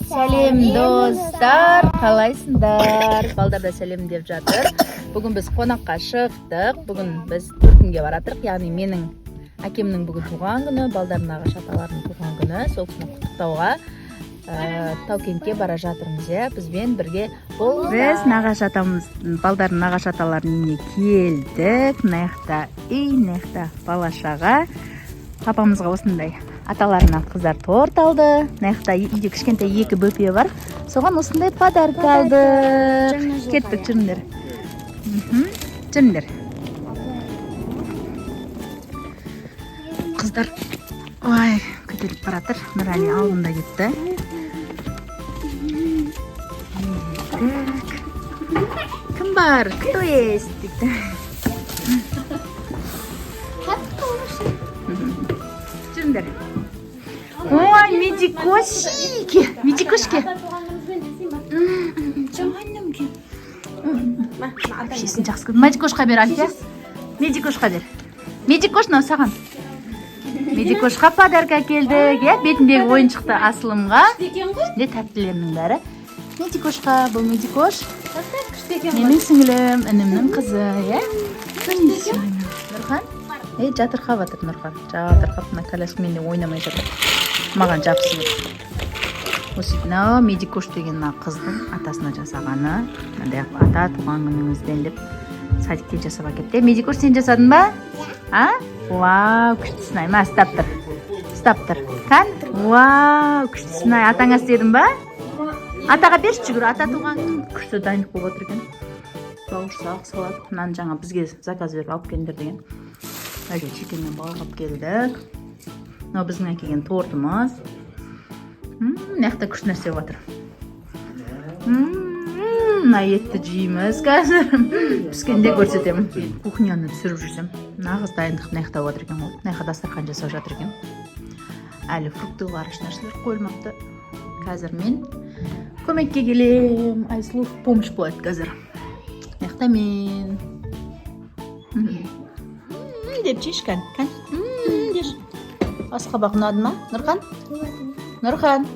Сәлем достар, қалайсыңдар? Балдар да сәлем деп жатыр. Бүгін біз қонаққа шықтық. Бүгін біз төркінге баратырық. Яғни менің әкемнің бүгін туған күні, балдардың нағашы аталарының туған күні. Сол күні құттықтауға Таукентке бара жатырмыз. Бізбен бірге бол. Біз нағашы атамыз, балдардың нағашы аталарының үйіне келдік. Мынаяқта үй, мынаяқта бала-шаға. Папамызға осындай аталарынан қыздар торт алды. Мынаяқта үйде кішкентай екі бөпе бар. Соған осындай подарка алды. Кеттік, жүріңдер. Жүріңдер. Қыздар, ой, көтеріп баратыр. Нұрәли алдында кетті. Кім бар? Кто есть? Дейді. Жүріңдер. Ой, медикошки. Медикошки. Жаным ке. Шесін жақсы көрді. Медикошқа бер, Альфия. Медикошқа бер. Медикош мынау саған. Медикошқа подарка келдік. Бетіндегі ойыншықты Асылымға. Не тәттілерінің бәрі. Медикошқа, бұл медикош. Менің сіңілім, інімнің қызы. Нұрхан. Жатырқап атыр Нұрхан. Жатырқап, мына коляскамен ойнамай жатыр. Маған жапсы. Осы медикош деген қыздың атасына жасағаны. Ата туған күніңізден деп садикте жасап әкетті. Медикош сен жасадың ба? Вау, күштісін ай. Ма, ұстап тұр. Ұстап тұр. Қан? Вау, күштісін ай. Атаңа істедің ба? Атаға берші жүгір. Ата туған күшті дайындық болып отыр екен. Бауырсақ, салат. Мынаны жаңа бізге заказ беріп алып келдіңдер деген. Әлде чекенмен балғап келдік. Мынау біздің әкелген тортымыз. Мынаяқта күшті нәрсе жатыр. Мына етті жейміз қазір. Піскенде көрсетемін. Кухняны түсіріп жүрсем. Нағыз дайындық мынаяқта жатыр екен. Мынаяқта дастархан жасап жатыр екен. Әлі фрукты бар, нәрселер қойылмапты. Қазір мен көмекке келем. Айсұлу помощь болады қазір. Мынаяқта мен. Деп жеш кән. Деш. Асқабақ ұнады ма? Нұрхан? Нұрхан.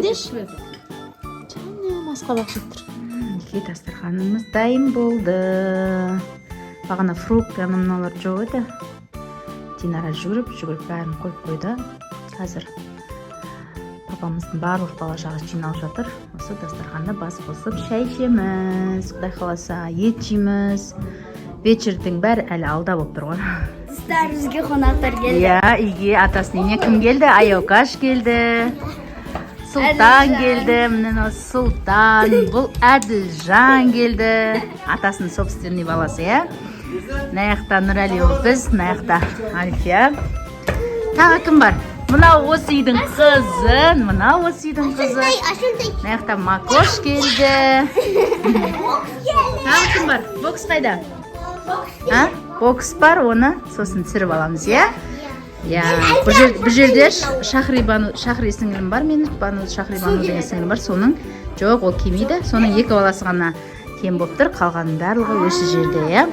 Деш. Жаным, асқабақ жеттір. Неке дастарханымыз дайын болды. Бағана фрукт, мыналар жоқ еді. Динара жүгіріп бәрін қойып қойды. Қазір папамыздың барлық бала-шағасы жиналып жатыр. Осы дастарханда бас қосып шай ішеміз. Құдай қаласа ет жейміз. Вечердің бәрі әлі алда болып тұр ғой. Достар, бізге қонақтар келді. Үйге атасының үйіне кім келді? Аяукаш келді. Сұлтан келді. Міне Сұлтан. Бұл Әділжан келді. Атасының собственный баласы, Мынаяқта Нұрәли біз, мынаяқта Альфия. Тағы кім бар? Мынау осы үйдің қызы. Мынаяқта Макош келді. Тағы кім бар? Бокс қайда? Бокс бар, оны сосын түсіріп аламыз, Бұл жерде Шахри сіңілім бар, менің Шахрибану деген сіңілім бар, соның жоқ, ол келмейді. Соның екі баласы ғана кем болып тұр, қалғанның барлығы осы жерде,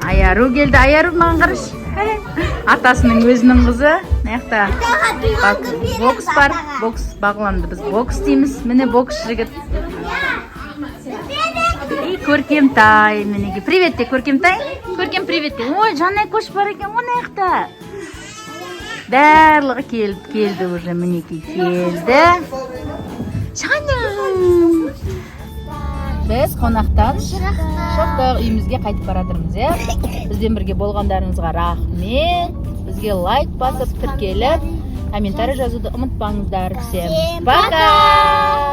Аяру келді, Аяру маған қараш. Атасының өзінің қызы, мынаяқта бокс бар, бокс бағыланды, біз бокс дейміз, міне бокс жігіт. Көркемтай, мінеге. Привет де, Көркемтай. Көркем, привет де. Ой, Жанай көш бар екен, мынаяқта. Барлығы келді уже, мінеге келді. Жаным. Біз қонақтан шықтық, үйімізге қайтып баратырмыз, Бізден бірге болғандарыңызға рахмет. Бізге лайк басып, тіркеліп, комментарий жазуды ұмытпаңыздар. Всем пока!